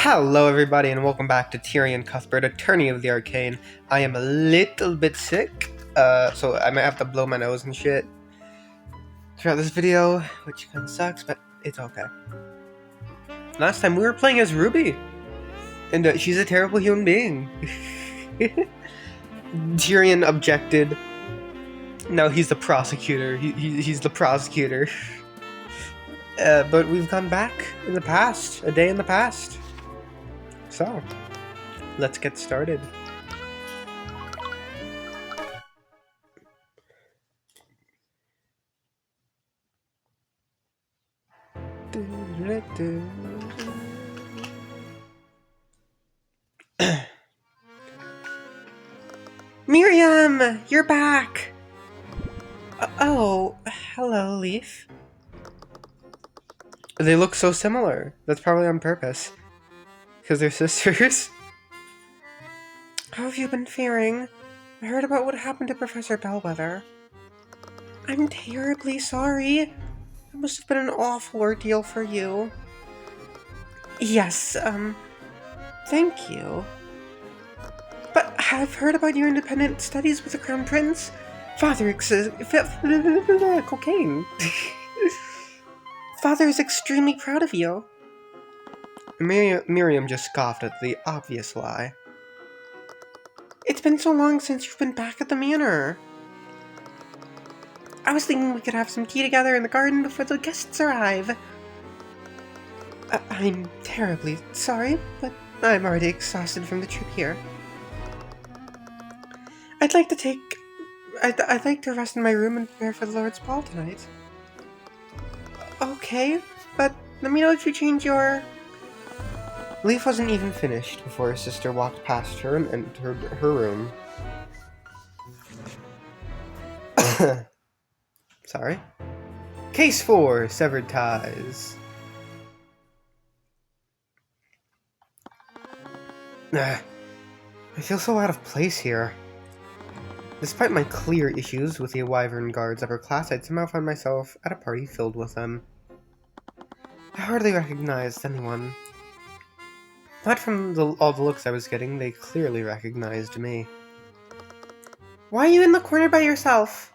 Hello everybody and welcome back to Tyrion Cuthbert, Attorney of the Arcane. I am a little bit sick, so I might have to blow my nose and shit throughout this video, which kinda sucks, but it's okay. Last time we were playing as Ruby, and she's a terrible human being. Tyrion objected. No, he's the prosecutor. He's the prosecutor. But we've gone back in the past, a day in the past. So, let's get started. Miriam, you're back! Oh, hello, Leaf. They look so similar. That's probably on purpose. Because they're sisters. How have you been faring? I heard about what happened to Professor Bellwether. I'm terribly sorry. It must have been an awful ordeal for you. Yes, thank you. But I've heard about your independent studies with the Crown Prince. Father cocaine. Father is extremely proud of you. Miriam just scoffed at the obvious lie. It's been so long since you've been back at the manor. I was thinking we could have some tea together in the garden before the guests arrive. I'm terribly sorry, but I'm already exhausted from the trip here. I'd like to rest in my room and prepare for the Lord's Ball tonight. Okay, but let me know if you change your... Leaf wasn't even finished before her sister walked past her and entered her room. Sorry. Case 4, Severed Ties. I feel so out of place here. Despite my clear issues with the Wyvern Guard's upper class, I'd somehow find myself at a party filled with them. I hardly recognized anyone. Not from all the looks I was getting, they clearly recognized me. Why are you in the corner by yourself?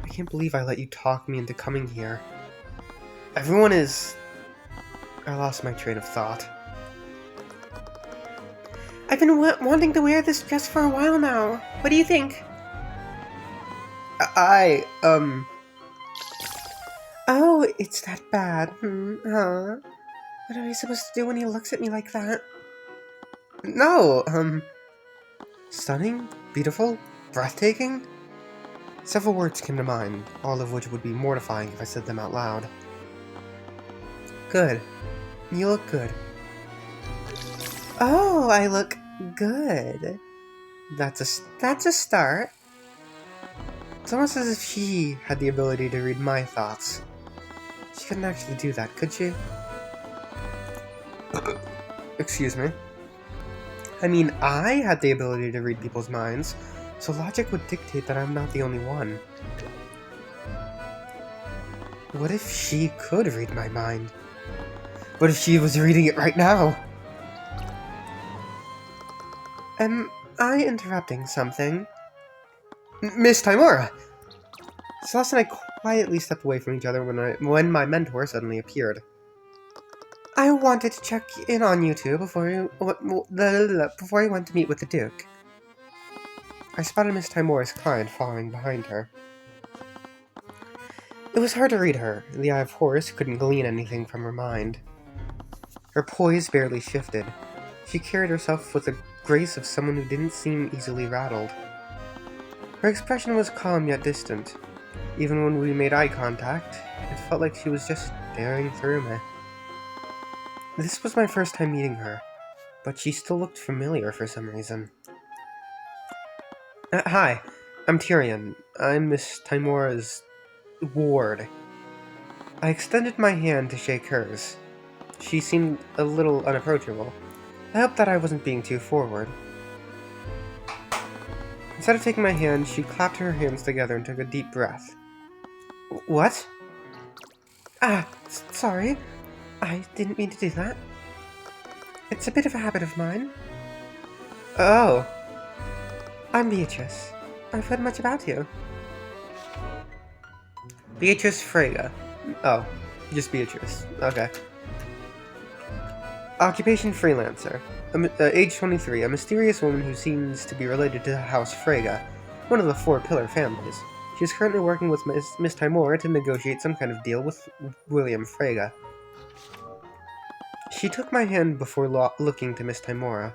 I can't believe I let you talk me into coming here. Everyone is... I lost my train of thought. I've been wanting to wear this dress for a while now. What do you think? Oh, it's that bad. Huh? What am I supposed to do when he looks at me like that? No, stunning, beautiful, breathtaking? Several words came to mind, all of which would be mortifying if I said them out loud. Good. You look good. Oh, I look good. That's a start. It's almost as if she had the ability to read my thoughts. She couldn't actually do that, could she? Excuse me. I mean, I had the ability to read people's minds, so logic would dictate that I'm not the only one. What if she could read my mind? What if she was reading it right now? Am I interrupting something? Miss Timora! Celeste and I quietly stepped away from each other when my mentor suddenly appeared. I wanted to check in on you two before you went to meet with the Duke. I spotted Miss Timora's client following behind her. It was hard to read her. The Eye of Horus couldn't glean anything from her mind. Her poise barely shifted. She carried herself with the grace of someone who didn't seem easily rattled. Her expression was calm yet distant. Even when we made eye contact, it felt like she was just staring through me. This was my first time meeting her, but she still looked familiar for some reason. Hi, I'm Tyrion. I'm Miss Timora's ward. I extended my hand to shake hers. She seemed a little unapproachable. I hoped that I wasn't being too forward. Instead of taking my hand, she clapped her hands together and took a deep breath. What? Sorry. I didn't mean to do that. It's a bit of a habit of mine. Oh. I'm Beatrice. I've heard much about you. Beatrice Frege. Oh, just Beatrice. Okay. Occupation freelancer. Age 23, a mysterious woman who seems to be related to House Frege, one of the four pillar families. She is currently working with Miss Timora to negotiate some kind of deal with William Frege. She took my hand before looking to Miss Timora.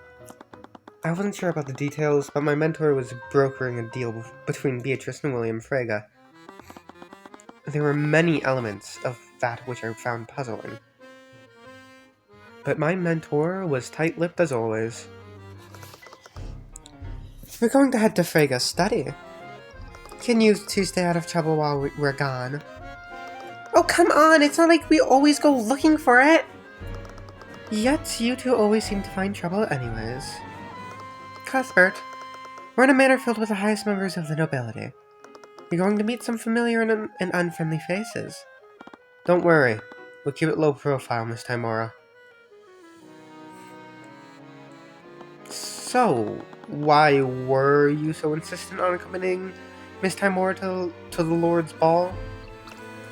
I wasn't sure about the details, but my mentor was brokering a deal between Beatrice and William Frege. There were many elements of that which I found puzzling. But my mentor was tight-lipped as always. We're going to head to Frege's study. Can you two stay out of trouble while we're gone? Oh, come on! It's not like we always go looking for it! Yet, you two always seem to find trouble anyways. Cuthbert, we're in a manor filled with the highest members of the nobility. You're going to meet some familiar and unfriendly faces. Don't worry. We'll keep it low profile, Miss Timora. So, why were you so insistent on accompanying Miss Timora to the Lord's ball?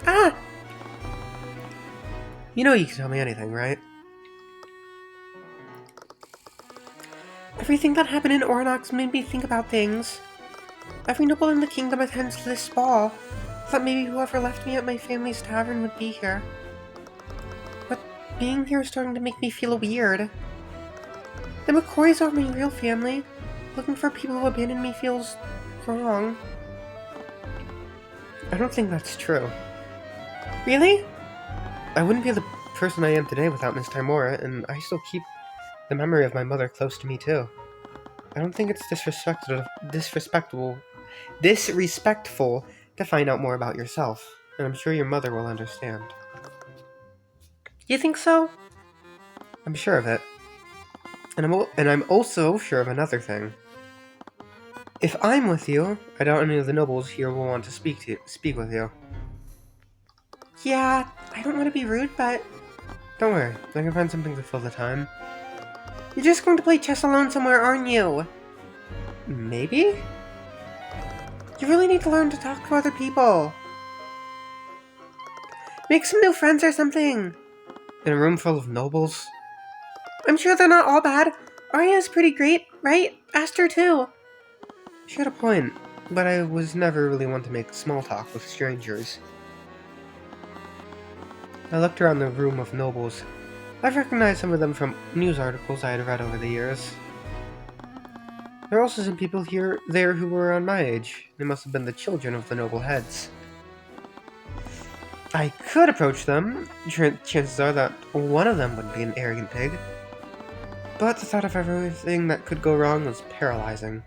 Ah! You know you can tell me anything, right? Everything that happened in Ornox made me think about things. Every noble in the kingdom attends this ball. I thought maybe whoever left me at my family's tavern would be here. But being here is starting to make me feel weird. The McCoys aren't my real family. Looking for people who abandoned me feels wrong. I don't think that's true. Really? I wouldn't be the person I am today without Miss Timora, and I still keep the memory of my mother close to me too. I don't think it's disrespectful to find out more about yourself, and I'm sure your mother will understand. You think so? I'm sure of it. And I'm also sure of another thing. If I'm with you, I doubt any of the nobles here will want to speak with you. Yeah, I don't want to be rude, but don't worry, I can find something to fill the time. You're just going to play chess alone somewhere, aren't you? Maybe? You really need to learn to talk to other people. Make some new friends or something. In a room full of nobles? I'm sure they're not all bad. Arya's pretty great, right? Asked her too. She had a point, but I was never really one to make small talk with strangers. I looked around the room of nobles. I've recognized some of them from news articles I had read over the years. There are also some people there who were around my age. They must have been the children of the noble heads. I could approach them. Chances are that one of them would be an arrogant pig. But the thought of everything that could go wrong was paralyzing.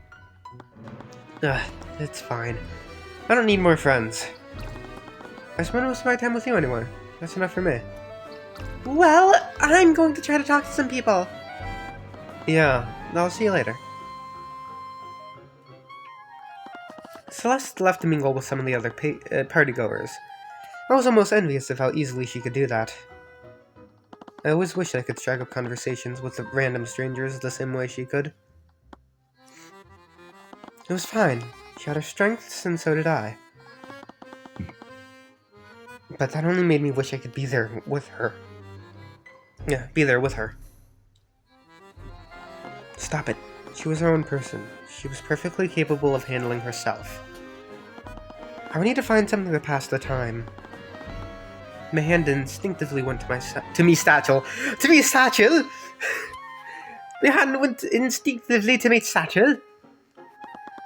It's fine. I don't need more friends. I spend most of my time with you anyway. That's enough for me. Well, I'm going to try to talk to some people. Yeah, I'll see you later. Celeste left to mingle with some of the other partygoers. I was almost envious of how easily she could do that. I always wished I could strike up conversations with the random strangers the same way she could. It was fine. She had her strengths, and so did I. But that only made me wish I could be there with her. Yeah, be there with her. Stop it. She was her own person. She was perfectly capable of handling herself. I would need to find something to pass the time. My hand instinctively went to me satchel. My hand went instinctively to my satchel.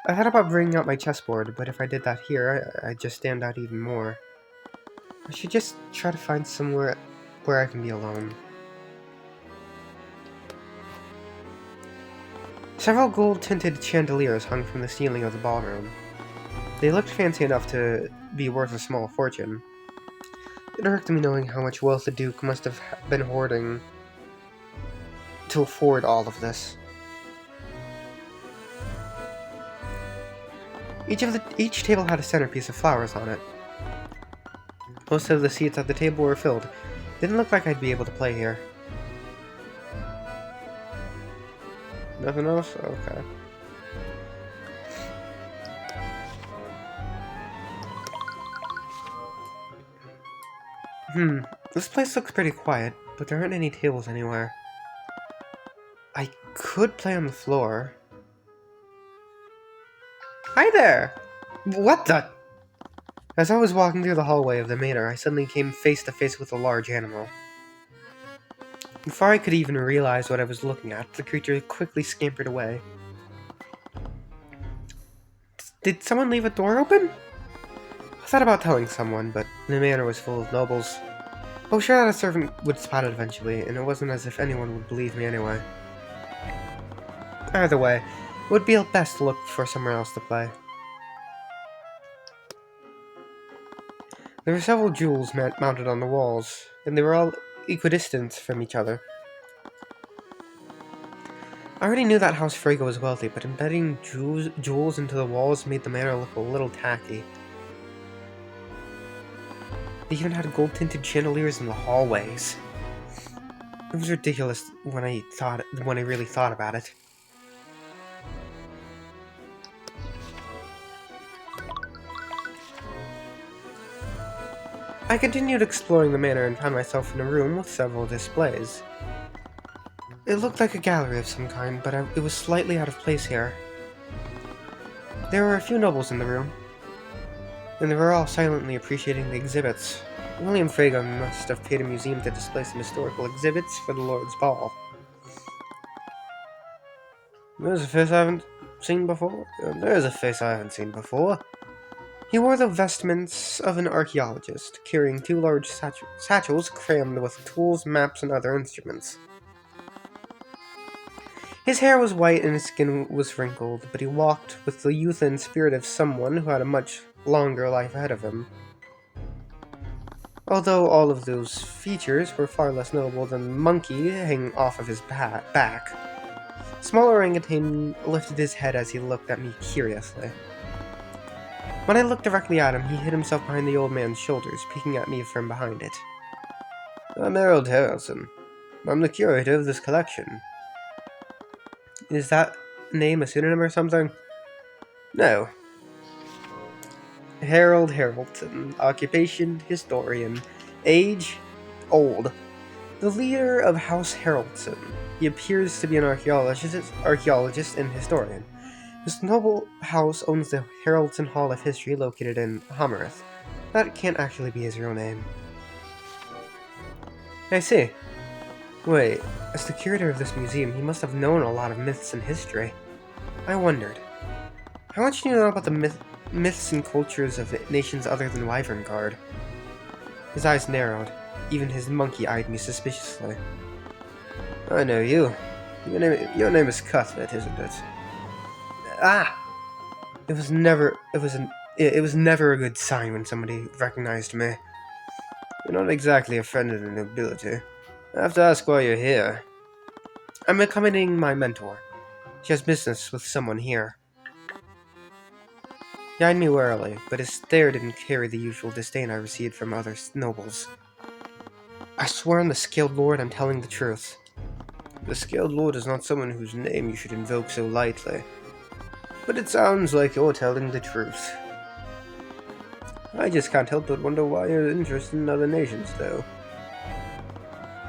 I thought about bringing out my chessboard, but if I did that here, I'd just stand out even more. I should just try to find somewhere where I can be alone. Several gold-tinted chandeliers hung from the ceiling of the ballroom. They looked fancy enough to be worth a small fortune. It irked me knowing how much wealth the Duke must have been hoarding to afford all of this. Each table had a centerpiece of flowers on it. Most of the seats at the table were filled. Didn't look like I'd be able to play here. Nothing else? Okay. This place looks pretty quiet, but there aren't any tables anywhere. I could play on the floor. Hi there! What the? As I was walking through the hallway of the manor, I suddenly came face to face with a large animal. Before I could even realize what I was looking at, the creature quickly scampered away. Did someone leave a door open? I thought about telling someone, but the manor was full of nobles. I was sure that a servant would spot it eventually, and it wasn't as if anyone would believe me anyway. Either way, it would be best to look for somewhere else to play. There were several jewels mounted on the walls, and they were all equidistant from each other. I already knew that House Frege was wealthy, but embedding jewels into the walls made the manor look a little tacky. They even had gold-tinted chandeliers in the hallways. It was ridiculous when I really thought about it. I continued exploring the manor and found myself in a room with several displays. It looked like a gallery of some kind, but it was slightly out of place here. There were a few nobles in the room, and they were all silently appreciating the exhibits. William Frege must have paid a museum to display some historical exhibits for the Lord's Ball. There's a face I haven't seen before. There's a face I haven't seen before. He wore the vestments of an archaeologist, carrying two large satchels crammed with tools, maps, and other instruments. His hair was white and his skin was wrinkled, but he walked with the youth and spirit of someone who had a much longer life ahead of him. Although all of those features were far less notable than the monkey hanging off of his back, small orangutan lifted his head as he looked at me curiously. When I looked directly at him, he hid himself behind the old man's shoulders, peeking at me from behind it. I'm Harold Harrelson. I'm the curator of this collection. Is that name a pseudonym or something? No. Harold Harrelson. Occupation, historian. Age, old. The leader of House Harrelson. He appears to be an archaeologist and historian. This noble house owns the Harrelson Hall of History located in Hammereth. That can't actually be his real name. I see. Wait, as the curator of this museum, he must have known a lot of myths and history. I wondered, how much do you know about the myths and cultures of nations other than Wyvern. His eyes narrowed. Even his monkey eyed me suspiciously. I know you. Your name is Cuthbert, isn't it? Ah! It was never a good sign when somebody recognized me. You're not exactly a friend of the nobility. I have to ask why you're here. I'm accompanying my mentor. She has business with someone here. He eyed me warily, but his stare didn't carry the usual disdain I received from other nobles. I swear on the Scaled Lord I'm telling the truth. The Scaled Lord is not someone whose name you should invoke so lightly. But it sounds like you're telling the truth. I just can't help but wonder why you're interested in other nations, though.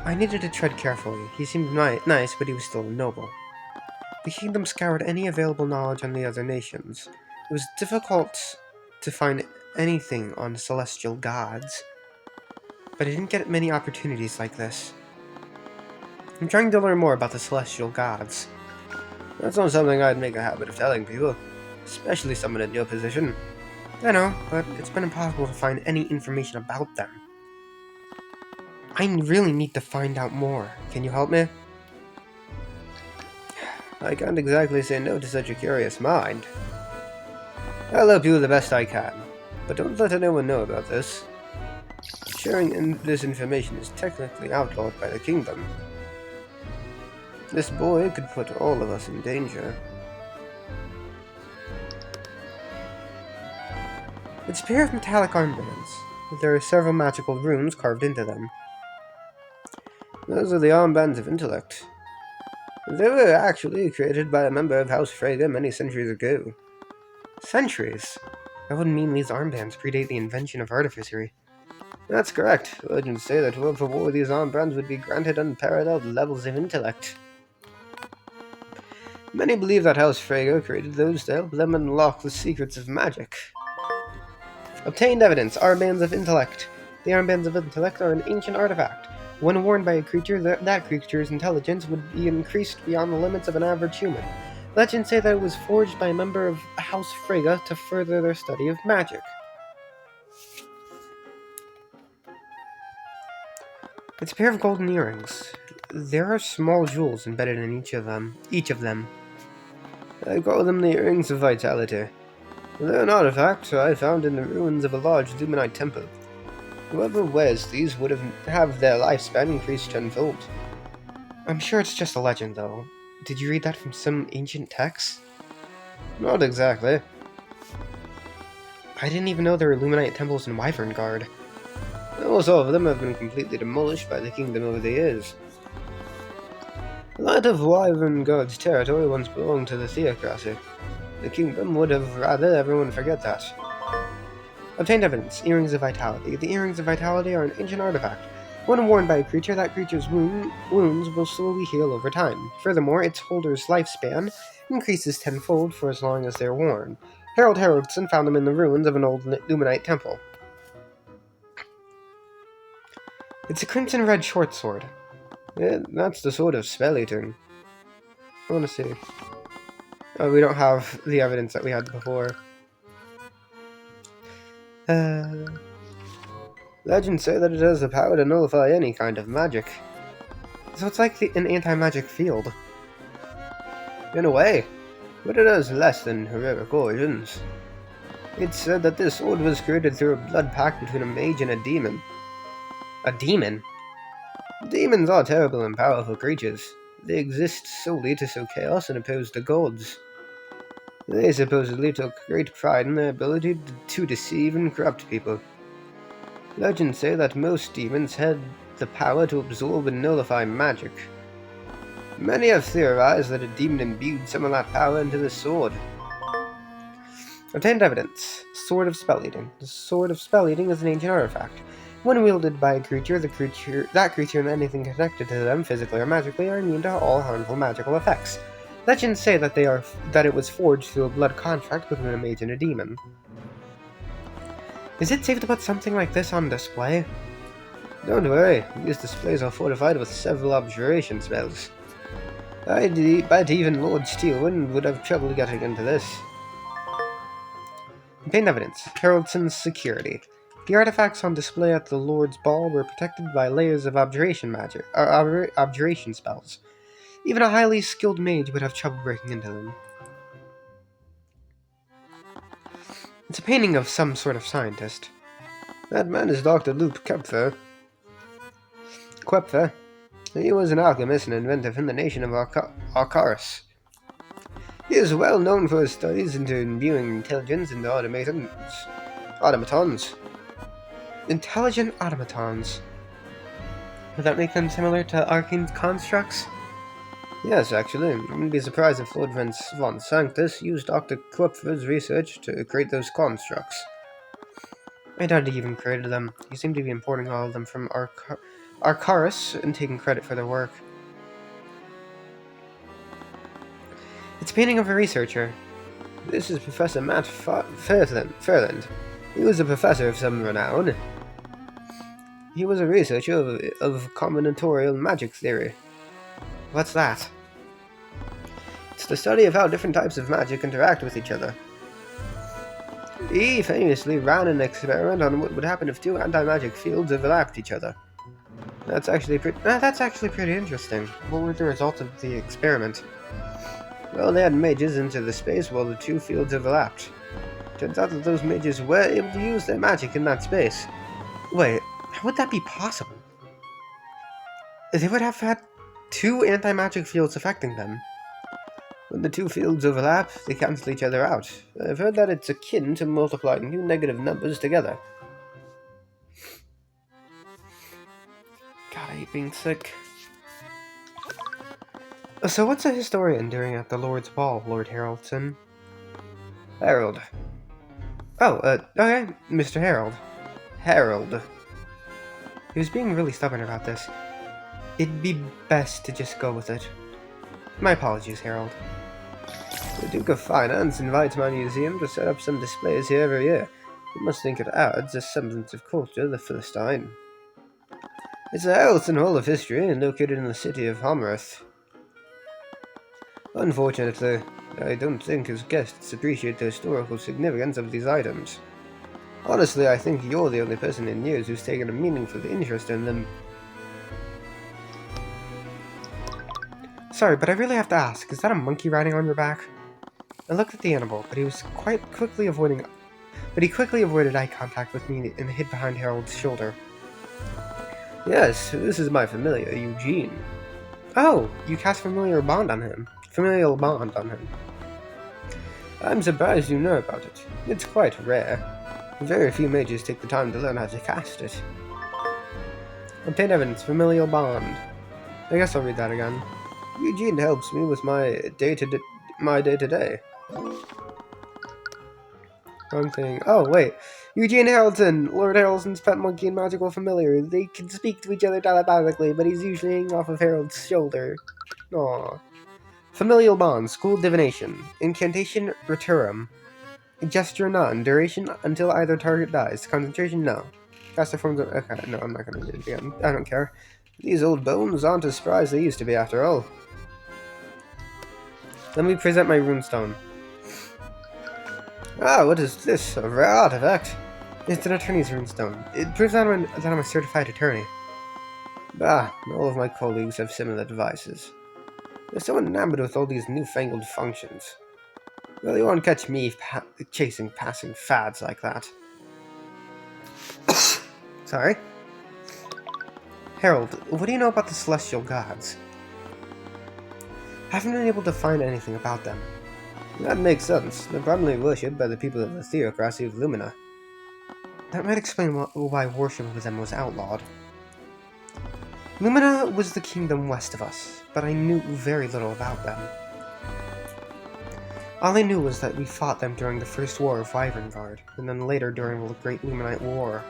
I needed to tread carefully. He seemed nice, but he was still a noble. The kingdom scoured any available knowledge on the other nations. It was difficult to find anything on celestial gods, but I didn't get many opportunities like this. I'm trying to learn more about the celestial gods. That's not something I'd make a habit of telling people, especially someone in your position. I know, but it's been impossible to find any information about them. I really need to find out more. Can you help me? I can't exactly say no to such a curious mind. I'll help you the best I can, but don't let anyone know about this. Sharing this information is technically outlawed by the kingdom. This boy could put all of us in danger. It's a pair of metallic armbands. There are several magical runes carved into them. Those are the armbands of intellect. They were actually created by a member of House Frege many centuries ago. Centuries? That would mean these armbands predate the invention of artificery. That's correct. Legends say that whoever wore these armbands would be granted unparalleled levels of intellect. Many believe that House Frege created those to help them unlock the secrets of magic. Obtained evidence. Armbands of intellect. The armbands of intellect are an ancient artifact. When worn by a creature, that creature's intelligence would be increased beyond the limits of an average human. Legends say that it was forged by a member of House Frege to further their study of magic. It's a pair of golden earrings. There are small jewels embedded in each of them. I call them the Earrings of Vitality. They're an artifact I found in the ruins of a large Luminite temple. Whoever wears these would have their lifespan increased tenfold. I'm sure it's just a legend, though. Did you read that from some ancient text? Not exactly. I didn't even know there were Luminite temples in Wyverngard. Almost all of them have been completely demolished by the kingdom over the years. The land of Wyverngard's territory once belonged to the theocracy. The kingdom would have rather everyone forget that. Obtained evidence. Earrings of Vitality. The Earrings of Vitality are an ancient artifact. When worn by a creature, that creature's wounds will slowly heal over time. Furthermore, its holder's lifespan increases tenfold for as long as they're worn. Harold Haroldson found them in the ruins of an old Luminite temple. It's a crimson red short sword. That's the sword of spell eating. I want to see. Oh, we don't have the evidence that we had before. Legends say that it has the power to nullify any kind of magic. So it's like an anti-magic field. In a way, but it has less than heroic origins. It's said that this sword was created through a blood pact between a mage and a demon. A demon? Demons are terrible and powerful creatures. They exist solely to sow chaos and oppose the gods. They supposedly took great pride in their ability to deceive and corrupt people. Legends say that most demons had the power to absorb and nullify magic. Many have theorized that a demon imbued some of that power into the sword. Obtained evidence. Sword of Spell Eating. The Sword of Spell Eating is an ancient artifact. When wielded by a creature, that creature and anything connected to them, physically or magically, are immune to all harmful magical effects. Legends say that it was forged through a blood contract between a mage and a demon. Is it safe to put something like this on display? Don't worry, these displays are fortified with several abjuration spells. But even Lord Steelwind would have trouble getting into this. Obtained evidence. Haroldson's security. The artifacts on display at the Lord's Ball were protected by layers of abjuration spells. Even a highly skilled mage would have trouble breaking into them. It's a painting of some sort of scientist. That man is Dr. Luke Kepfer. He was an alchemist and inventor from the nation of Arcaris. He is well known for his studies into imbuing intelligence into automatons. Intelligent automatons. Would that make them similar to Arcane constructs? Yes, actually. I wouldn't be surprised if Lord von Sanctus used Dr. Kupfer's research to create those constructs. I doubt he even created them. He seemed to be importing all of them from Arcaris and taking credit for their work. It's a painting of a researcher. This is Professor Matt Fairland. He was a professor of some renown. He was a researcher of combinatorial magic theory. What's that? It's the study of how different types of magic interact with each other. He famously ran an experiment on what would happen if two anti-magic fields overlapped each other. That's actually pretty interesting. What were the results of the experiment? Well, they had mages into the space while the two fields overlapped. Turns out that those mages were able to use their magic in that space. Wait, how would that be possible? They would have had two anti-magic fields affecting them. When the two fields overlap, they cancel each other out. I've heard that it's akin to multiplying two negative numbers together. God, I hate being sick. So what's a historian doing at the Lord's Ball, Lord Haraldson? Harold. Oh, okay, Mr. Harold. Harold. He was being really stubborn about this. It'd be best to just go with it. My apologies, Harold. The Duke of Finance invites my museum to set up some displays here every year. You must think it adds a semblance of culture to the Philistine. It's a Haraldson Hall of History located in the city of Homerith. Unfortunately, I don't think his guests appreciate the historical significance of these items. Honestly, I think you're the only person in years who's taken a meaningful interest in them. Sorry, but I really have to ask, is that a monkey riding on your back? I looked at the animal, but he quickly avoided eye contact with me and hid behind Harold's shoulder. Yes, this is my familiar, Eugene. Oh, you cast familial bond on him. I'm surprised you know about it. It's quite rare. Very few mages take the time to learn how to cast it. Obtain evidence, familial bond. I guess I'll read that again. Eugene helps me with my day-to-day. Wrong thing. Oh, wait. Eugene Haraldson, Lord Haraldson's pet monkey and magical familiar. They can speak to each other telepathically, but he's usually hanging off of Harold's shoulder. Aww. Familial bond, school divination. Incantation, returum. Gesture, none. Duration, until either target dies. Concentration, no. Cast the forms of... Okay, no, I'm not gonna do it again. I don't care. These old bones aren't as spry as they used to be, after all. Let me present my runestone. Ah, what is this? A rare artifact? It's an attorney's runestone. It proves that I'm a certified attorney. Bah, all of my colleagues have similar devices. They're so enamored with all these newfangled functions. Well, you won't catch me chasing passing fads like that. Sorry? Harold, what do you know about the celestial gods? I haven't been able to find anything about them. That makes sense. They're primarily worshipped by the people of the theocracy of Lumina. That might explain why worship of them was outlawed. Lumina was the kingdom west of us, but I knew very little about them. All I knew was that we fought them during the First War of Wyverngard, and then later during the Great Luminite War.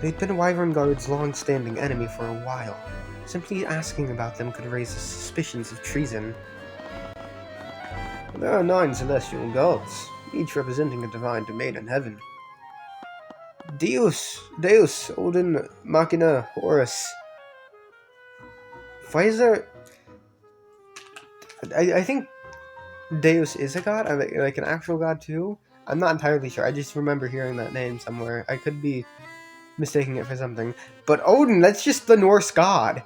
They'd been Wyverngard's long-standing enemy for a while. Simply asking about them could raise suspicions of treason. There are 9 celestial gods, each representing a divine domain in heaven. Deus, Odin, Machina, Horus. Why is there... I think Deus is a god, like an actual god too? I'm not entirely sure, I just remember hearing that name somewhere. I could be mistaking it for something. But Odin, that's just the Norse god.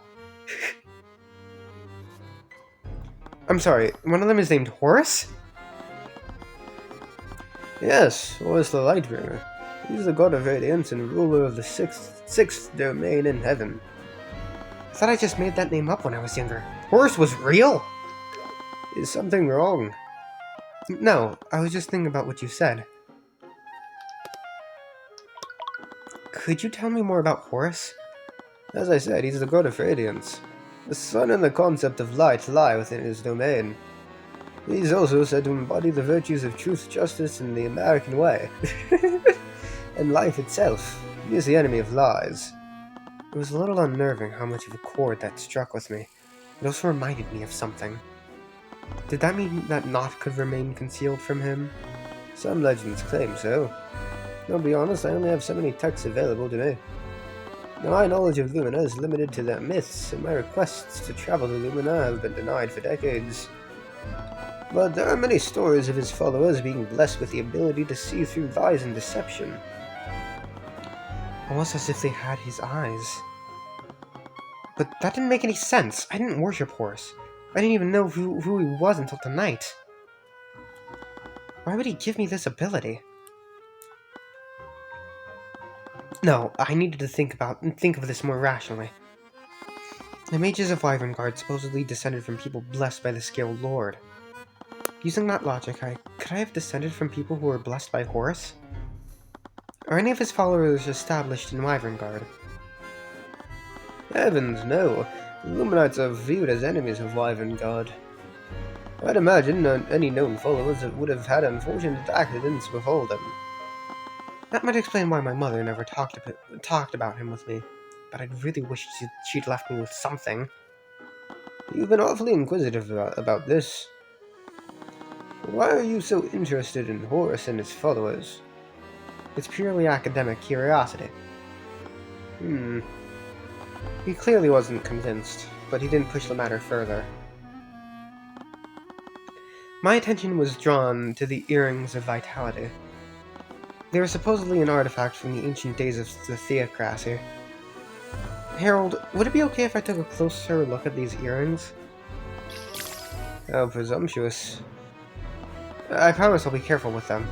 I'm sorry, one of them is named Horus? Yes, Horus the Lightbringer. He's the god of radiance and ruler of the sixth domain in heaven. I thought I just made that name up when I was younger. Horus was real? Is something wrong? No, I was just thinking about what you said. Could you tell me more about Horus? As I said, he's the god of radiance. The sun and the concept of light lie within his domain. He's also said to embody the virtues of truth, justice, and the American way. And life itself. He is the enemy of lies. It was a little unnerving how much of a chord that struck with me. It also reminded me of something. Did that mean that naught could remain concealed from him? Some legends claim so. I'll be honest, I only have so many texts available to me. My knowledge of Lumina is limited to their myths, and my requests to travel to Lumina have been denied for decades. But there are many stories of his followers being blessed with the ability to see through lies and deception. Almost as if they had his eyes. But that didn't make any sense. I didn't worship Horus. I didn't even know who he was until tonight. Why would he give me this ability? No, I needed to think of this more rationally. The mages of Wyverngard supposedly descended from people blessed by the Scaled Lord. Using that logic, could I have descended from people who were blessed by Horus? Are any of his followers established in Wyverngard? Heavens, no. Illuminates are viewed as enemies of Wyvern God. I'd imagine any known followers would have had unfortunate accidents before them. That might explain why my mother never talked about him with me, but I'd really wish she'd left me with something. You've been awfully inquisitive about this. Why are you so interested in Horus and his followers? It's purely academic curiosity. He clearly wasn't convinced, but he didn't push the matter further. My attention was drawn to the Earrings of Vitality. They were supposedly an artifact from the ancient days of the Theocracy. Harold, would it be okay if I took a closer look at these earrings? How presumptuous. I promise I'll be careful with them.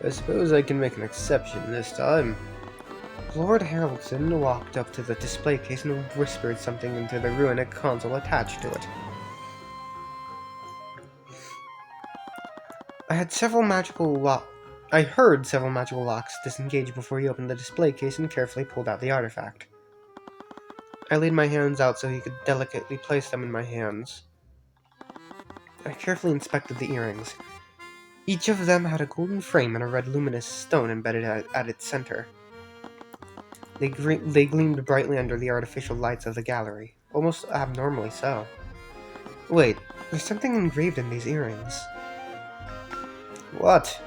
I suppose I can make an exception this time. Lord Haraldson walked up to the display case and whispered something into the runic console attached to it. I heard several magical locks disengage before he opened the display case and carefully pulled out the artifact. I laid my hands out so he could delicately place them in my hands. I carefully inspected the earrings. Each of them had a golden frame and a red luminous stone embedded at its center. They gleamed brightly under the artificial lights of the gallery, almost abnormally so. Wait, there's something engraved in these earrings. What?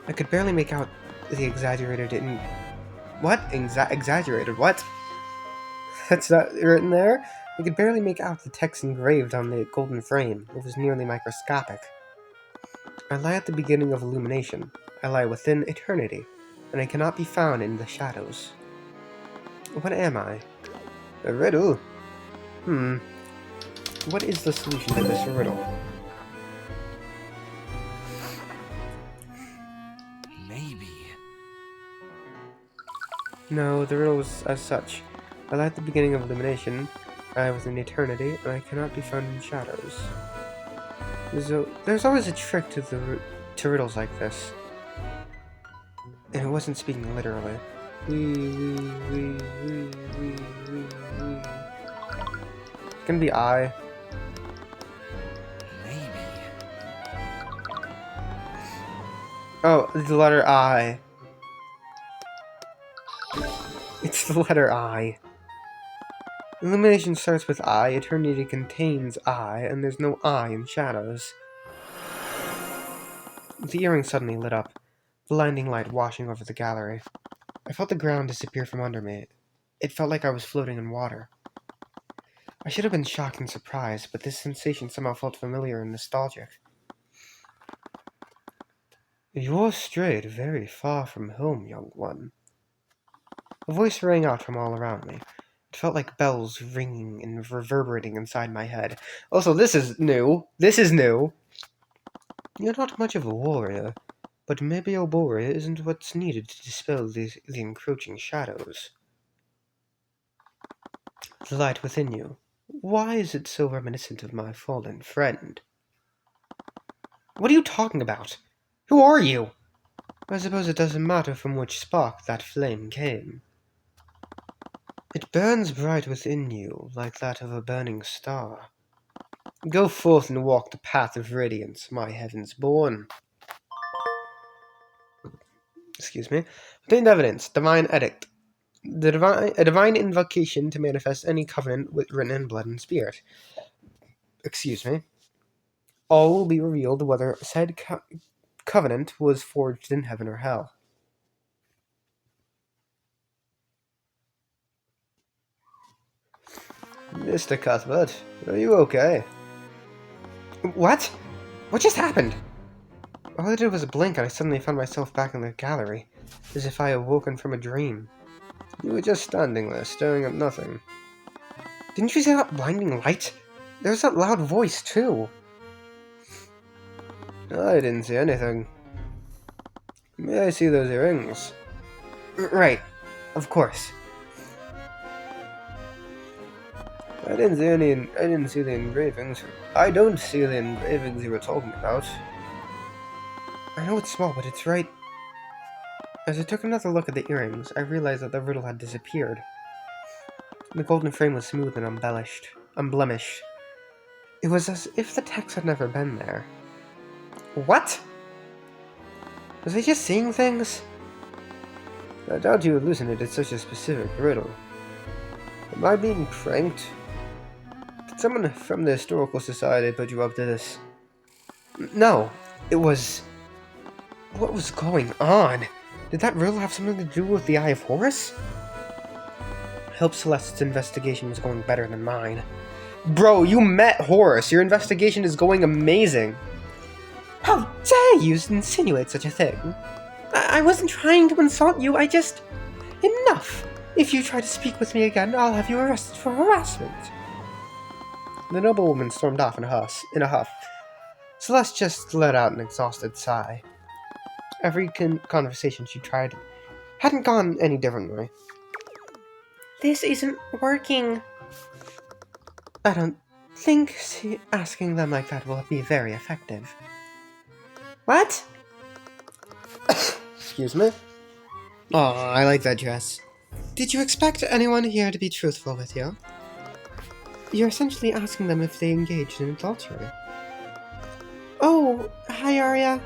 I could barely make out the exaggerated exaggerated what? That's not written there? I could barely make out the text engraved on the golden frame. It was nearly microscopic. I lie at the beginning of illumination. I lie within eternity, and I cannot be found in the shadows. What am I? A riddle? What is the solution to this riddle? Maybe. No, the riddle is as such. I lie at the beginning of illumination, I within eternity, and I cannot be found in shadows. There's always a trick to riddles like this. And it wasn't speaking literally. It's gonna be I. Maybe. Oh, the letter I. It's the letter I. Illumination starts with I, eternity contains I, and there's no I in shadows. The earring suddenly lit up, blinding light washing over the gallery. I felt the ground disappear from under me. It felt like I was floating in water. I should have been shocked and surprised, but this sensation somehow felt familiar and nostalgic. You're strayed very far from home, young one. A voice rang out from all around me. It felt like bells ringing and reverberating inside my head. Also, this is new. You're not much of a warrior, but maybe a warrior isn't what's needed to dispel the encroaching shadows. The light within you. Why is it so reminiscent of my fallen friend? What are you talking about? Who are you? I suppose it doesn't matter from which spark that flame came. It burns bright within you, like that of a burning star. Go forth and walk the path of radiance, my heavens born. Excuse me. Obtained evidence. Divine edict. A divine invocation to manifest any covenant written in blood and spirit. Excuse me. All will be revealed whether said covenant was forged in heaven or hell. Mr. Cuthbert, are you okay? What? What just happened? All I did was blink and I suddenly found myself back in the gallery, as if I had woken from a dream. You were just standing there, staring at nothing. Didn't you see that blinding light? There's that loud voice, too. I didn't see anything. May I see those earrings? Right, of course. I didn't see the engravings. I don't see the engravings you were talking about. I know it's small, but it's right. As I took another look at the earrings, I realized that the riddle had disappeared. The golden frame was smooth and unblemished. It was as if the text had never been there. What? Was I just seeing things? I doubt you hallucinated such a specific riddle. Am I being pranked? Did someone from the Historical Society put you up to this? No, it was... What was going on? Did that riddle have something to do with the Eye of Horus? I hope Celeste's investigation was going better than mine. Bro, you met Horus. Your investigation is going amazing. How dare you insinuate such a thing? I wasn't trying to insult you, I just... Enough! If you try to speak with me again, I'll have you arrested for harassment. The noblewoman stormed off in a huff. Celeste just let out an exhausted sigh. Every conversation she tried hadn't gone any differently. This isn't working. I don't think asking them like that will be very effective. What? Excuse me? Oh, I like that dress. Did you expect anyone here to be truthful with you? You're essentially asking them if they engaged in adultery. Oh, hi Arya.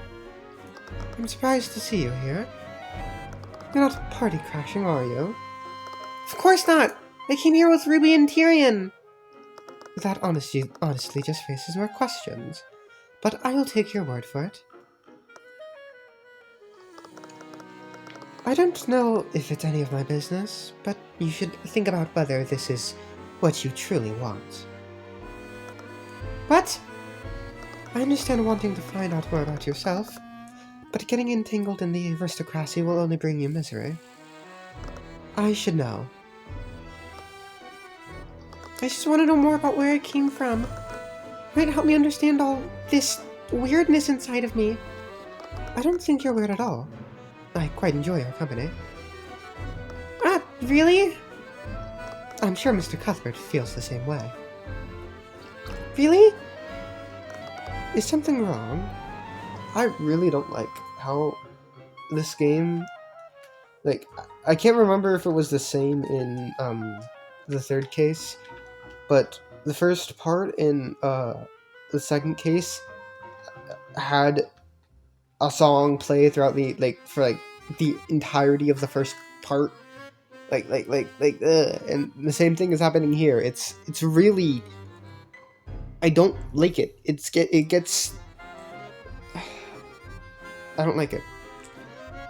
I'm surprised to see you here. You're not party crashing, are you? Of course not! I came here with Ruby and Tyrion! That honestly just raises more questions. But I will take your word for it. I don't know if it's any of my business, but you should think about whether this is what you truly want. What? I understand wanting to find out more about yourself, but getting entangled in the aristocracy will only bring you misery. I should know. I just want to know more about where I came from. Might help me understand all this weirdness inside of me. I don't think you're weird at all. I quite enjoy your company. Ah, really? I'm sure Mr. Cuthbert feels the same way. Really? Is something wrong? I really don't like how this game... Like, I can't remember if it was the same in, the third case, but the first part in, the second case had a song play throughout the, for the entirety of the first part. And the same thing is happening here. It's really... I don't like it. It gets... I don't like it.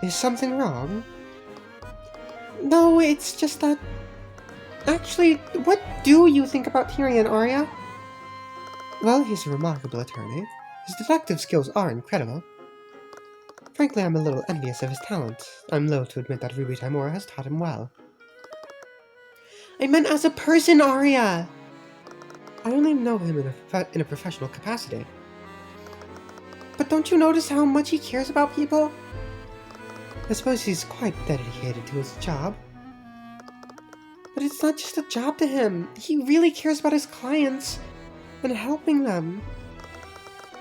Is something wrong? No, it's just that... Actually, what do you think about Tyrion, Arya? Well, he's a remarkable attorney. His detective skills are incredible. Frankly, I'm a little envious of his talent. I'm loath to admit that Ruby Timora has taught him well. I meant as a person, Arya! I only know him in a professional capacity. But don't you notice how much he cares about people? I suppose he's quite dedicated to his job. But it's not just a job to him. He really cares about his clients and helping them.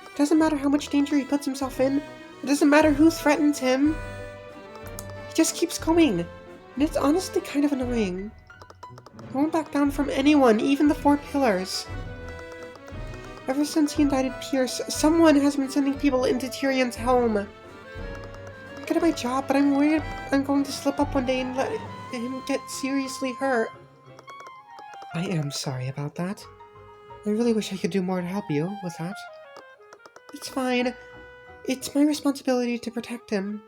It doesn't matter how much danger he puts himself in. It doesn't matter who threatens him. He just keeps going. And it's honestly kind of annoying. He won't back down from anyone, even the Four Pillars. Ever since he indicted Pierce, someone has been sending people into Tyrion's home. I'm good at my job, but I'm worried I'm going to slip up one day and let him get seriously hurt. I am sorry about that. I really wish I could do more to help you with that. It's fine. It's my responsibility to protect him.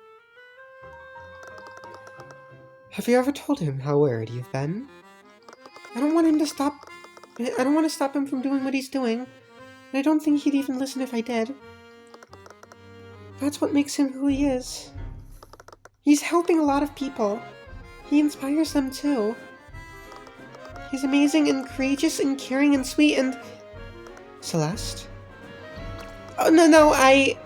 Have you ever told him how worried you've been? I don't want to stop him from doing what he's doing. And I don't think he'd even listen if I did. That's what makes him who he is. He's helping a lot of people. He inspires them too. He's amazing and courageous and caring and sweet and... Celeste? Oh, no, I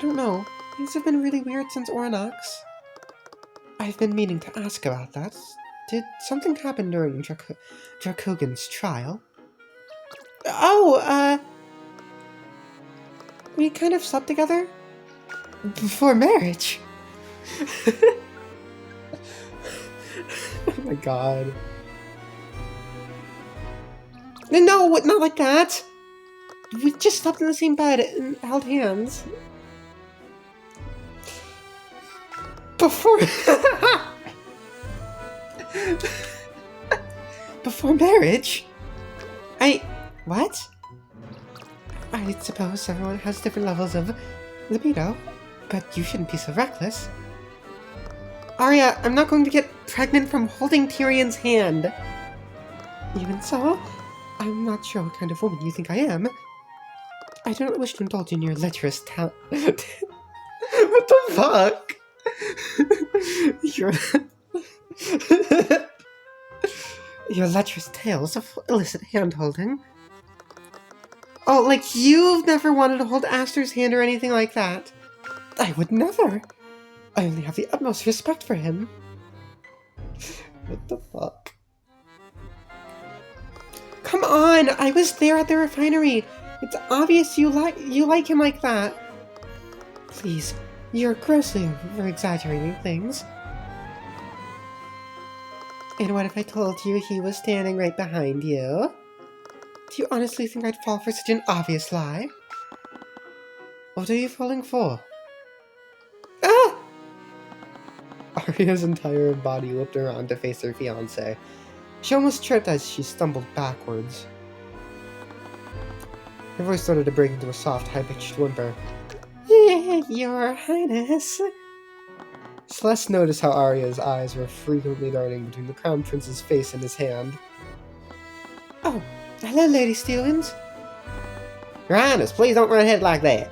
don't know. Things have been really weird since Oranox. I've been meaning to ask about that. Did something happen during Dracogan's trial? Oh, we kind of slept together? Before marriage? Oh my god. No, not like that! We just slept in the same bed and held hands. Before... Before marriage? What? I suppose everyone has different levels of libido, but you shouldn't be so reckless. Arya, I'm not going to get pregnant from holding Tyrion's hand. Even so, I'm not sure what kind of woman you think I am. I do not wish to indulge in your lecherous talent. What the fuck? Your lecherous tales of illicit hand-holding. Oh, like you've never wanted to hold Aster's hand or anything like that? I would never. I only have the utmost respect for him. What the fuck? Come on! I was there at the refinery! It's obvious you like him like that. Please, you're grossly over-exaggerating things. And what if I told you he was standing right behind you? Do you honestly think I'd fall for such an obvious lie? What are you falling for? Ah! Arya's entire body whipped around to face her fiancé. She almost tripped as she stumbled backwards. Her voice started to break into a soft, high-pitched whimper. Your Highness. Celeste noticed how Arya's eyes were frequently darting between the Crown Prince's face and his hand. Oh, hello, Lady Stevens. Your Highness, please don't run ahead like that.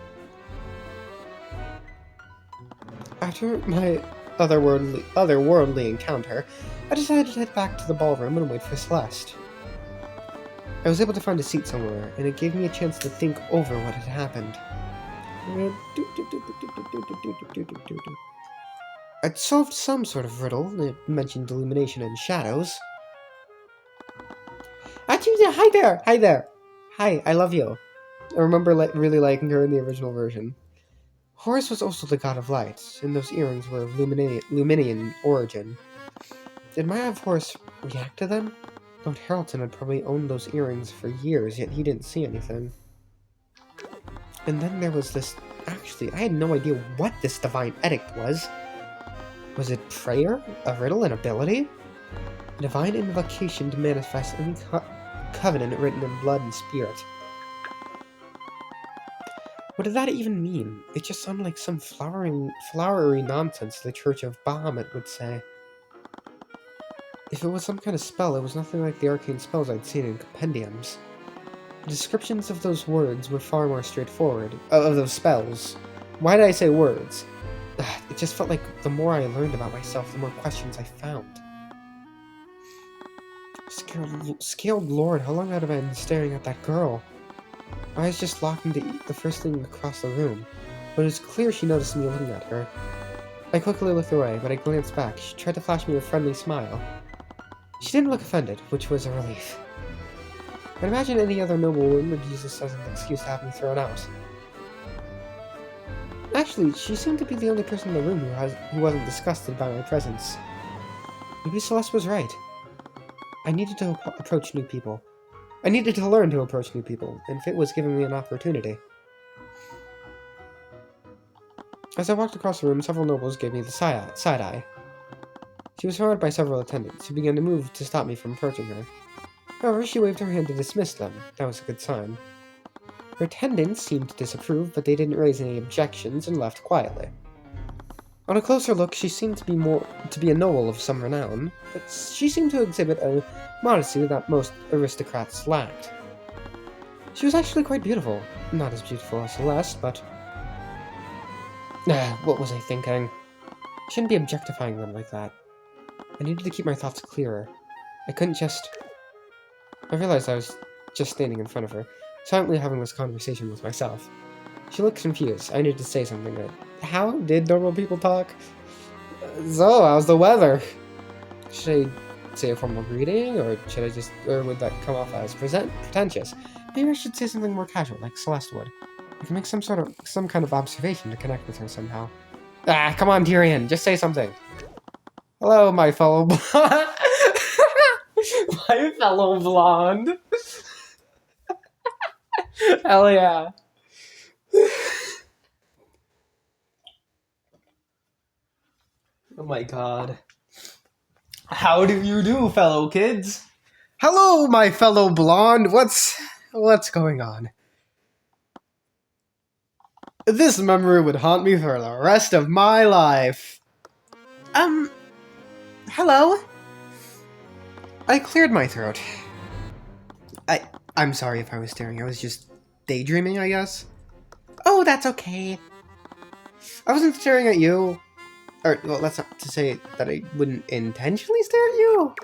After my otherworldly encounter, I decided to head back to the ballroom and wait for Celeste. I was able to find a seat somewhere, and it gave me a chance to think over what had happened. I'd solved some sort of riddle. It mentioned illumination and shadows. Hi there! Hi there! Hi, I love you. I remember really liking her in the original version. Horus was also the god of light, and those earrings were of Luminian origin. Did Maya of Horus react to them? Lord Harrelton had probably owned those earrings for years, yet he didn't see anything. And then there was this... Actually, I had no idea what this divine edict was. Was it prayer? A riddle? An ability? A divine invocation to manifest any covenant written in blood and spirit. What did that even mean? It just sounded like some flowery nonsense the Church of Bahamut would say. If it was some kind of spell, it was nothing like the arcane spells I'd seen in compendiums. The descriptions of those words were far more straightforward. Of those spells. Why did I say words? It just felt like the more I learned about myself, the more questions I found. Scaled Lord, how long had I been staring at that girl? My eyes just locked into the first thing across the room, but it was clear she noticed me looking at her. I quickly looked away, but I glanced back. She tried to flash me a friendly smile. She didn't look offended, which was a relief. I'd imagine any other noblewoman would use this as an excuse to have me thrown out. Actually, she seemed to be the only person in the room who wasn't disgusted by my presence. Maybe Celeste was right. I needed to approach new people. I needed to learn to approach new people, and Fate was giving me an opportunity. As I walked across the room, several nobles gave me the side-eye. She was surrounded by several attendants, who began to move to stop me from approaching her. However, she waved her hand to dismiss them. That was a good sign. Her attendants seemed to disapprove, but they didn't raise any objections and left quietly. On a closer look, she seemed to be a noble of some renown, but she seemed to exhibit a modesty that most aristocrats lacked. She was actually quite beautiful. Not as beautiful as Celeste, but... what was I thinking? I shouldn't be objectifying them like that. I needed to keep my thoughts clearer. I couldn't just... I realized I was just standing in front of her, silently having this conversation with myself. She looked confused. I needed to say something good. How did normal people talk? So, how's the weather? Should I say a formal greeting, or would that come off as pretentious? Maybe I should say something more casual, like Celeste would. I can make some kind of observation to connect with her somehow. Come on, Tyrion, just say something. Hello, my fellow... My fellow blonde. Hell yeah. Oh my god. How do you do, fellow kids? Hello, my fellow blonde. What's going on? This memory would haunt me for the rest of my life. Hello? I cleared my throat. I'm sorry if I was staring. I was just daydreaming, I guess. Oh, that's okay. I wasn't staring at you. Or, well, that's not to say that I wouldn't intentionally stare at you.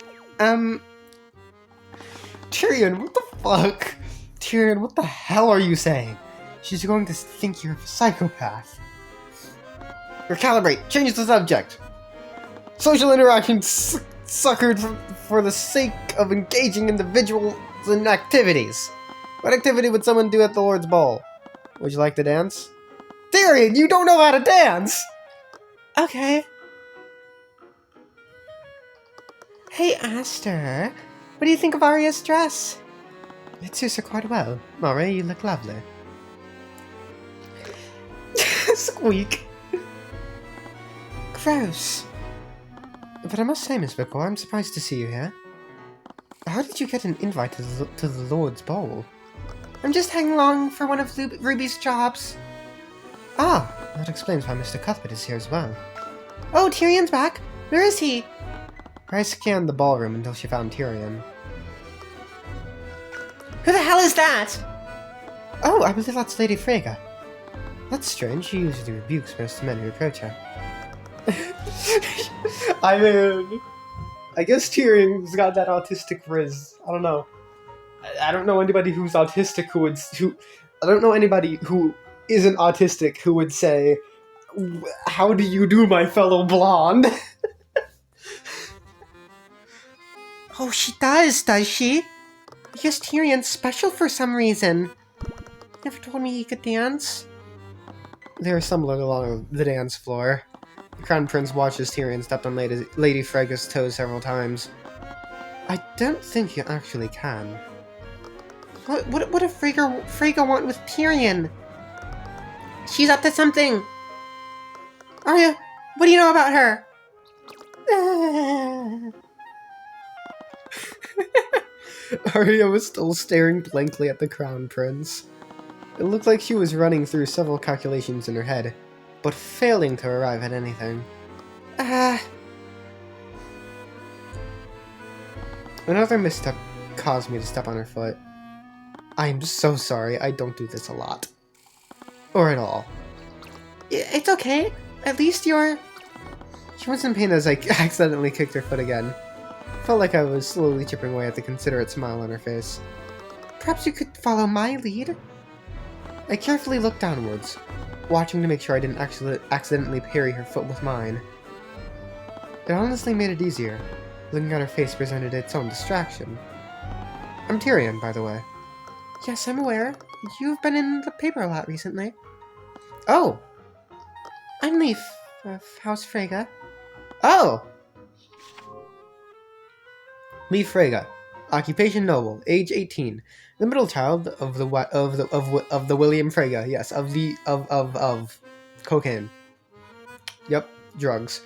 Tyrion, what the fuck? Tyrion, what the hell are you saying? She's going to think you're a psychopath. Recalibrate. Change the subject. Social interaction suckered for the sake of engaging individuals in activities. What activity would someone do at the Lord's Ball? Would you like to dance? Tyrion, you don't know how to dance! Okay. Hey, Aster. What do you think of Arya's dress? It suits her quite well. Mara, you look lovely. Squeak. Gross. But I must say, Miss Vickle, I'm surprised to see you here. How did you get an invite to the Lord's Ball? I'm just hanging along for one of Ruby's jobs. Ah, that explains why Mr. Cuthbert is here as well. Oh, Tyrion's back. Where is he? I scanned the ballroom until she found Tyrion. Who the hell is that? Oh, I believe that's Lady Freyga. That's strange. She usually rebukes most men who approach her. I mean, I guess Tyrion's got that autistic riz. I don't know. I don't know anybody who's autistic I don't know anybody who isn't autistic who would say, "How do you do, my fellow blonde?" Oh, she does she? Because Tyrion's special for some reason. Never told me he could dance. They were stumbling along the dance floor. The Crown Prince watches Tyrion step on Lady Freyga's toes several times. I don't think you actually can. What does Freyga want with Tyrion? She's up to something! Arya, what do you know about her? Arya was still staring blankly at the Crown Prince. It looked like she was running through several calculations in her head, but failing to arrive at anything. Another misstep caused me to step on her foot. I'm so sorry, I don't do this a lot. Or at all. It's okay. At least you're... She was in pain as I accidentally kicked her foot again. Felt like I was slowly chipping away at the considerate smile on her face. Perhaps you could follow my lead? I carefully looked downwards, watching to make sure I didn't accidentally parry her foot with mine. It honestly made it easier. Looking at her face presented its own distraction. I'm Tyrion, by the way. Yes, I'm aware. You've been in the paper a lot recently. Oh! I'm Leaf, of House Freyga. Oh! Leaf Freyga. Occupation noble. Age 18. The middle child of the William Freyga. Yes, of cocaine. Yep, drugs.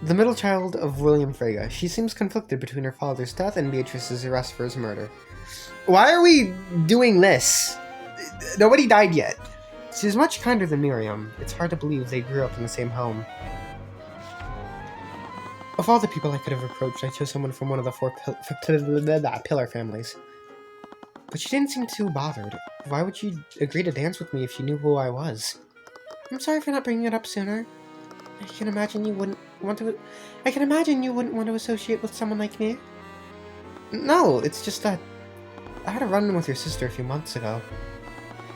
The middle child of William Freyga. She seems conflicted between her father's death and Beatrice's arrest for his murder. Why are we doing this? Nobody died yet. She's much kinder than Miriam. It's hard to believe they grew up in the same home. Of all the people I could have approached, I chose someone from one of the four pillar families. But she didn't seem too bothered. Why would she agree to dance with me if she knew who I was? I'm sorry for not bringing it up sooner. I can imagine you wouldn't want to associate with someone like me. No, it's just that I had a run-in with your sister a few months ago.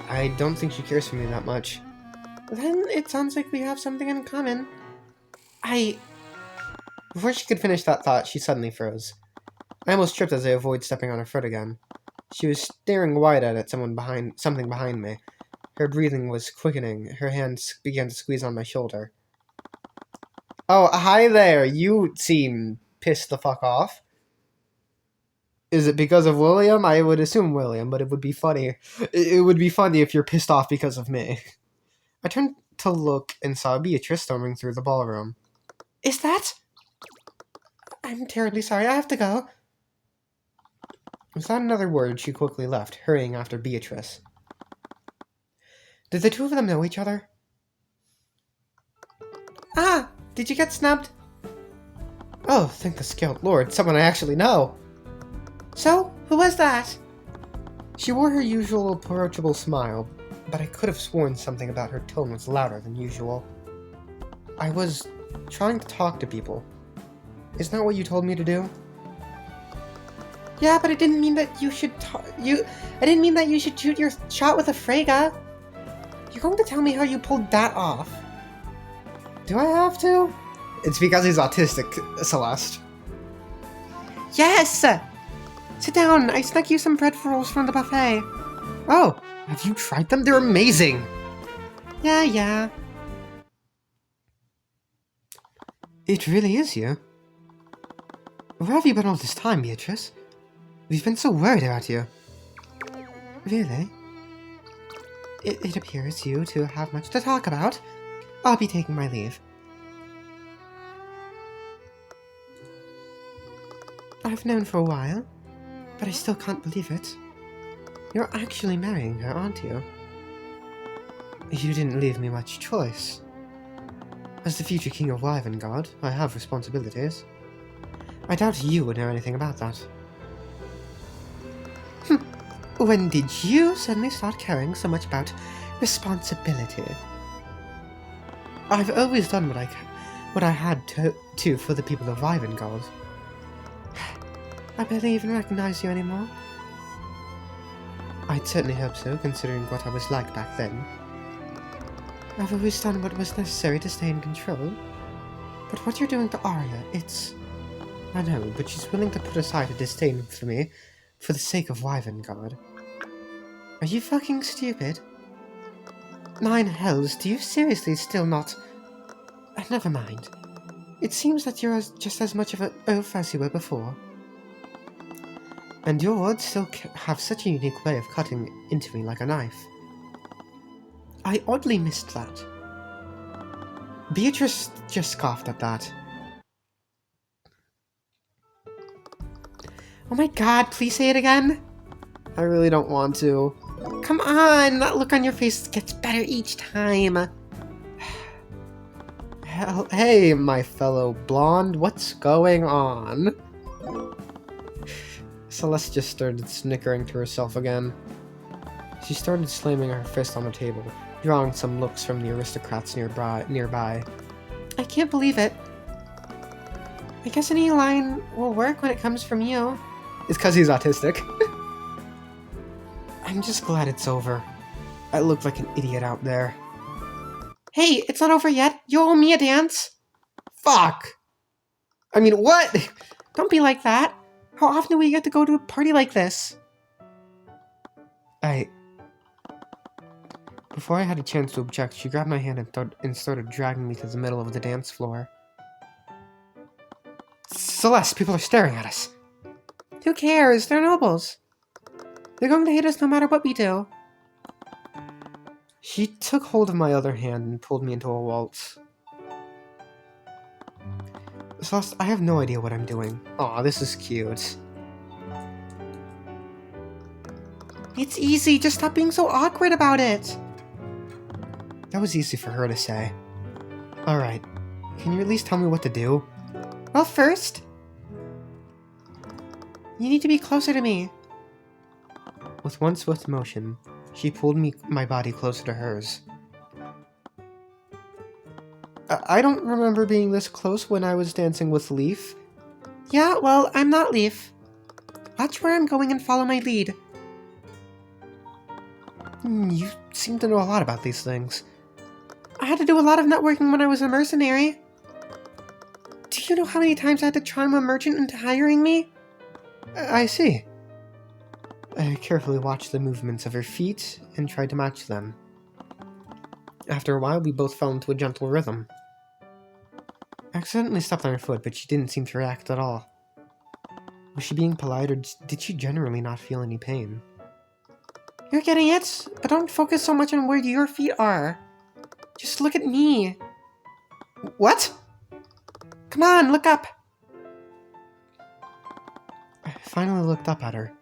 I don't think she cares for me that much. Then it sounds like we have something in common. Before she could finish that thought, she suddenly froze. I almost tripped as I avoided stepping on her foot again. She was staring wide at something behind me. Her breathing was quickening. Her hands began to squeeze on my shoulder. Oh, hi there. You seem pissed the fuck off. Is it because of William? I would assume William, but it would be funny. It would be funny if you're pissed off because of me. I turned to look and saw Beatrice storming through the ballroom. Is that? I'm terribly sorry, I have to go. Without another word, she quickly left, hurrying after Beatrice. Did the two of them know each other? Ah! Did you get snubbed? Oh, thank the Scaled Lord, someone I actually know. So, who was that? She wore her usual approachable smile, but I could have sworn something about her tone was louder than usual. I was trying to talk to people. Isn't that what you told me to do? Yeah, but I didn't mean that you should I didn't mean that you should shoot your shot with a Frega. You're going to tell me how you pulled that off? Do I have to? It's because he's autistic, Celeste. Yes! Sit down, I snuck you some bread rolls from the buffet. Oh, have you tried them? They're amazing! Yeah. It really is you. Where have you been all this time, Beatrice? We've been so worried about you. Really? It appears you two have much to talk about. I'll be taking my leave. I've known for a while, but I still can't believe it. You're actually marrying her, aren't you? You didn't leave me much choice. As the future king of Wyvern, I have responsibilities. I doubt you would know anything about that. When did you suddenly start caring so much about responsibility? I've always done what I had to for the people of Wyvern. I barely even recognize you anymore. I'd certainly hope so, considering what I was like back then. I've always done what was necessary to stay in control. But what you're doing to Arya, it's... I know, but she's willing to put aside a disdain for me for the sake of Wyvern. Are you fucking stupid? Nine hells, do you seriously still not... never mind. It seems that you're just as much of an oaf as you were before. And your words still have such a unique way of cutting into me like a knife. I oddly missed that. Beatrice just scoffed at that. Oh my god, please say it again? I really don't want to. Come on, that look on your face gets better each time. Hey, my fellow blonde, what's going on? Celeste just started snickering to herself again. She started slamming her fist on the table, drawing some looks from the aristocrats nearby. I can't believe it. I guess any line will work when it comes from you. It's because he's autistic. I'm just glad it's over. I look like an idiot out there. Hey, it's not over yet. You owe me a dance. Fuck! I mean, what? Don't be like that. How often do we get to go to a party like this? Before I had a chance to object, she grabbed my hand and started dragging me to the middle of the dance floor. Celeste, people are staring at us. Who cares? They're nobles. They're going to hate us no matter what we do. She took hold of my other hand and pulled me into a waltz. Celeste, I have no idea what I'm doing. Aw, this is cute. It's easy, just stop being so awkward about it. That was easy for her to say. Alright, can you at least tell me what to do? Well, first, you need to be closer to me. With one swift motion, she pulled my body closer to hers. I don't remember being this close when I was dancing with Leaf. Yeah, well, I'm not Leaf. Watch where I'm going and follow my lead. You seem to know a lot about these things. I had to do a lot of networking when I was a mercenary. Do you know how many times I had to charm a merchant into hiring me? I see. I carefully watched the movements of her feet and tried to match them. After a while, we both fell into a gentle rhythm. I accidentally stepped on her foot, but she didn't seem to react at all. Was she being polite, or did she generally not feel any pain? You're getting it, but don't focus so much on where your feet are. Just look at me. What? Come on, look up. I finally looked up at her,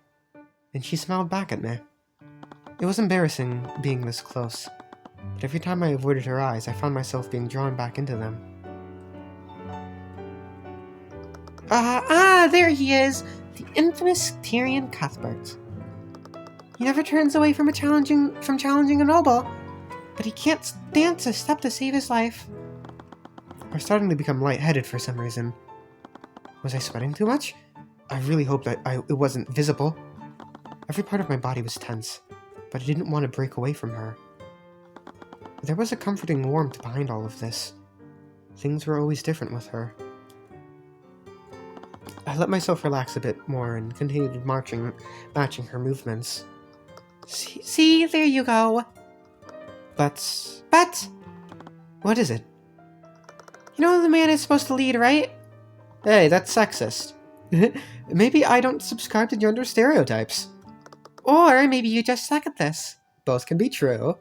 and she smiled back at me. It was embarrassing being this close, but every time I avoided her eyes, I found myself being drawn back into them. There he is! The infamous Tyrion Cuthbert. He never turns away from challenging a noble, but he can't stand a step to save his life. I was starting to become lightheaded for some reason. Was I sweating too much? I really hoped that it wasn't visible. Every part of my body was tense, but I didn't want to break away from her. There was a comforting warmth behind all of this. Things were always different with her. I let myself relax a bit more and continued matching her movements. See, there you go. But... What is it? You know the man is supposed to lead, right? Hey, that's sexist. Maybe I don't subscribe to gender stereotypes. Or maybe you just suck at this. Both can be true.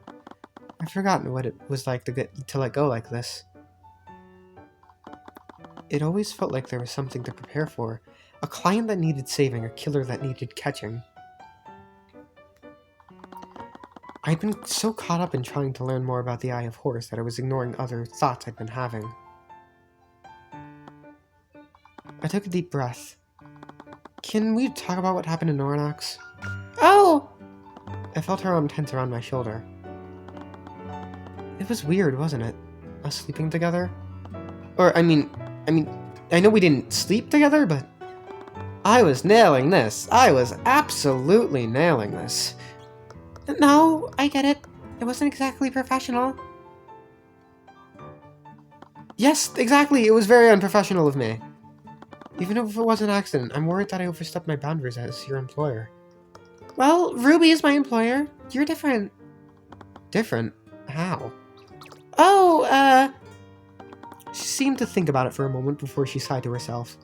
I've forgotten what it was like to let go like this. It always felt like there was something to prepare for. A client that needed saving, a killer that needed catching. I'd been so caught up in trying to learn more about the Eye of Horus that I was ignoring other thoughts I'd been having. I took a deep breath. Can we talk about what happened in Noranox? Oh! I felt her arm tense around my shoulder. It was weird, wasn't it? Us sleeping together? Or, I mean, I know we didn't sleep together, but I was nailing this. I was absolutely nailing this. No, I get it. It wasn't exactly professional. Yes, exactly. It was very unprofessional of me. Even if it was an accident, I'm worried that I overstepped my boundaries as your employer. Well, Ruby is my employer. You're different. Different? How? Oh, She seemed to think about it for a moment before she sighed to herself.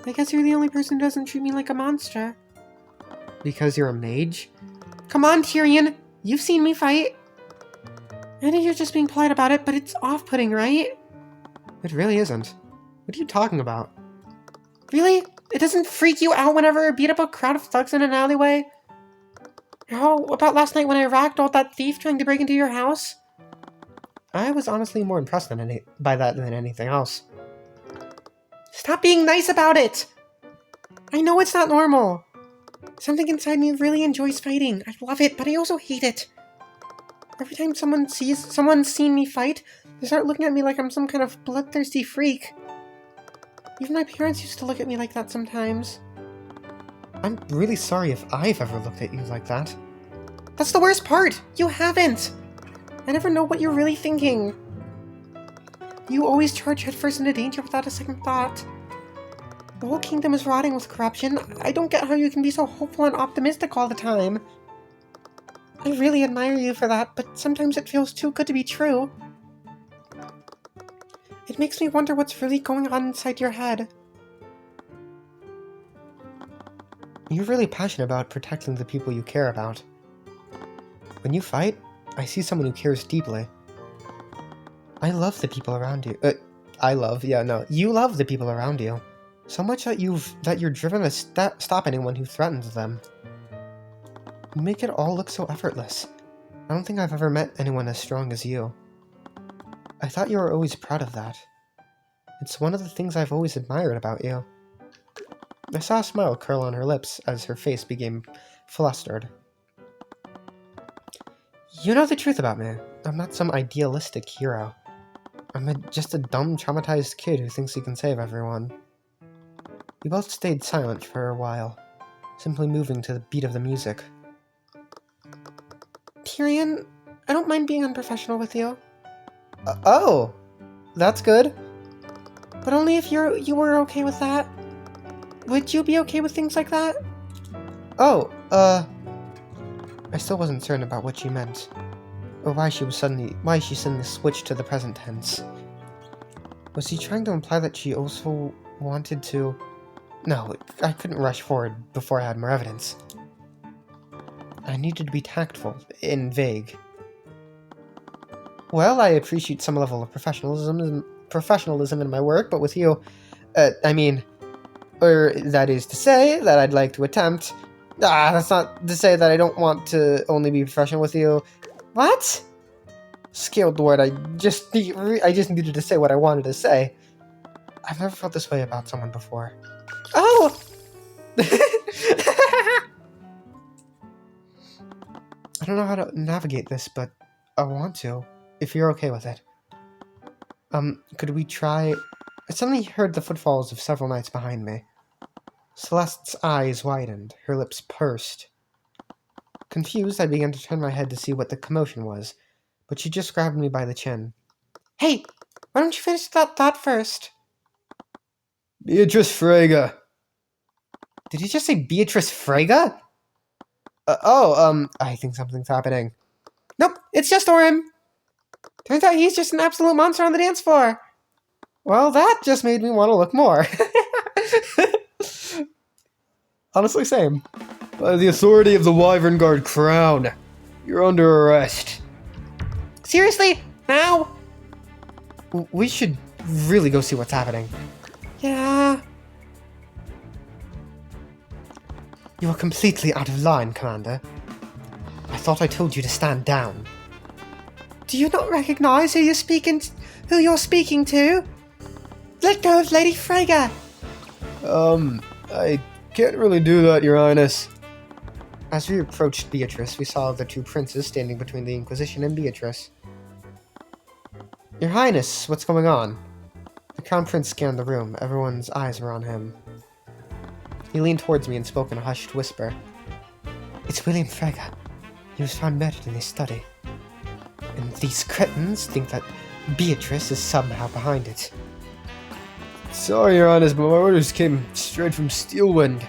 I guess you're the only person who doesn't treat me like a monster. Because you're a mage? Come on, Tyrion! You've seen me fight! I know you're just being polite about it, but it's off-putting, right? It really isn't. What are you talking about? Really? It doesn't freak you out whenever I beat up a crowd of thugs in an alleyway? How about last night when I ragdolled that thief trying to break into your house? I was honestly more impressed by that than anything else. Stop being nice about it! I know it's not normal. Something inside me really enjoys fighting. I love it, but I also hate it. Every time someone's seen me fight, they start looking at me like I'm some kind of bloodthirsty freak. Even my parents used to look at me like that sometimes. I'm really sorry if I've ever looked at you like that. That's the worst part! You haven't! I never know what you're really thinking. You always charge headfirst into danger without a second thought. The whole kingdom is rotting with corruption. I don't get how you can be so hopeful and optimistic all the time. I really admire you for that, but sometimes it feels too good to be true. It makes me wonder what's really going on inside your head. You're really passionate about protecting the people you care about. When you fight, I see someone who cares deeply. I love the people around you. You love the people around you. So much that you're driven to stop anyone who threatens them. You make it all look so effortless. I don't think I've ever met anyone as strong as you. I thought you were always proud of that. It's one of the things I've always admired about you. I saw a smile curl on her lips as her face became flustered. You know the truth about me. I'm not some idealistic hero. I'm just a dumb, traumatized kid who thinks he can save everyone. We both stayed silent for a while, simply moving to the beat of the music. Tyrion, I don't mind being unprofessional with you. Oh, that's good. But only if you were okay with that. Would you be okay with things like that? Oh, I still wasn't certain about what she meant, or why she suddenly switched to the present tense. Was she trying to imply that she also wanted to... No, I couldn't rush forward before I had more evidence. I needed to be tactful and vague. Well, I appreciate some level of professionalism in my work, but with you, or that is to say that I'd like to attempt. That's not to say that I don't want to only be professional with you. What? Scaled the word. I just needed to say what I wanted to say. I've never felt this way about someone before. Oh! I don't know how to navigate this, but I want to, if you're okay with it. Could we try... I suddenly heard the footfalls of several knights behind me. Celeste's eyes widened, her lips pursed. Confused, I began to turn my head to see what the commotion was, but she just grabbed me by the chin. Hey, why don't you finish that thought first? Beatrice Frege. Did you just say Beatrice Frege? I think something's happening. Nope, it's just Orem. Turns out he's just an absolute monster on the dance floor. Well, that just made me want to look more. Honestly, same. By the authority of the Wyvern Guard Crown, you're under arrest. Seriously? Now? We should really go see what's happening. Yeah. You are completely out of line, Commander. I thought I told you to stand down. Do you not recognize who you're speaking to? Let go of Lady Frege! I can't really do that, Your Highness. As we approached Beatrice, we saw the two princes standing between the Inquisition and Beatrice. Your Highness, what's going on? The Crown Prince scanned the room. Everyone's eyes were on him. He leaned towards me and spoke in a hushed whisper. It's William Frege. He was found murdered in his study. And these cretins think that Beatrice is somehow behind it. Sorry, Your Highness, but my orders came straight from Steelwind.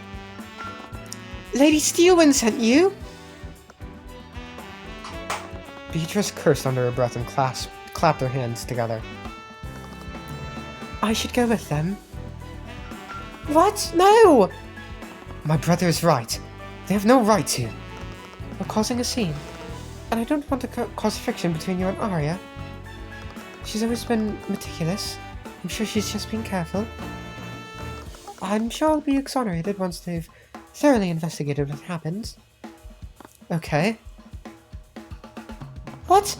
Lady Steelwind sent you? Beatrice cursed under her breath and clapped her hands together. I should go with them. What? No! My brother is right. They have no right to. We're causing a scene. And I don't want to cause friction between you and Arya. She's always been meticulous. I'm sure she's just being careful. I'm sure I'll be exonerated once they've thoroughly investigated what happens. Okay. What?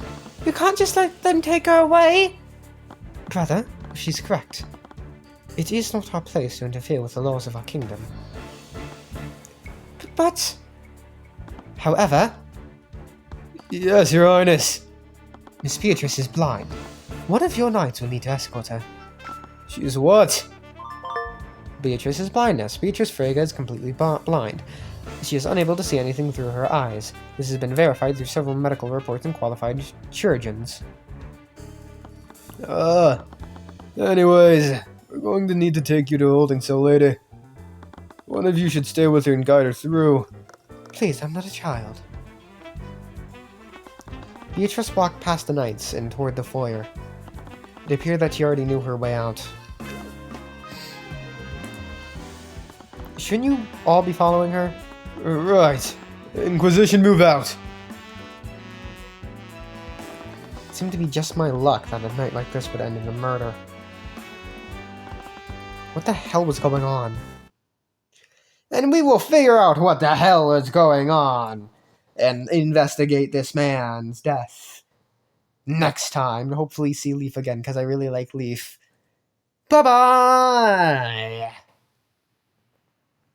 You can't just let them take her away? Brother, she's correct. It is not our place to interfere with the laws of our kingdom. But... However... Yes, Your Highness. Miss Beatrice is blind. One of your knights will need to escort her. She is what? Beatrice is blindness. Beatrice Frege is completely blind. She is unable to see anything through her eyes. This has been verified through several medical reports and qualified chirurgeons. Anyways, we're going to need to take you to holding cell, lady. One of you should stay with her and guide her through. Please, I'm not a child. Beatrice walked past the knights and toward the foyer. It appeared that she already knew her way out. Shouldn't you all be following her? Right. Inquisition, move out. It seemed to be just my luck that a night like this would end in a murder. What the hell was going on? And we will figure out what the hell is going on and investigate this man's death next time. Hopefully see Leaf again, because I really like Leaf. Bye-bye!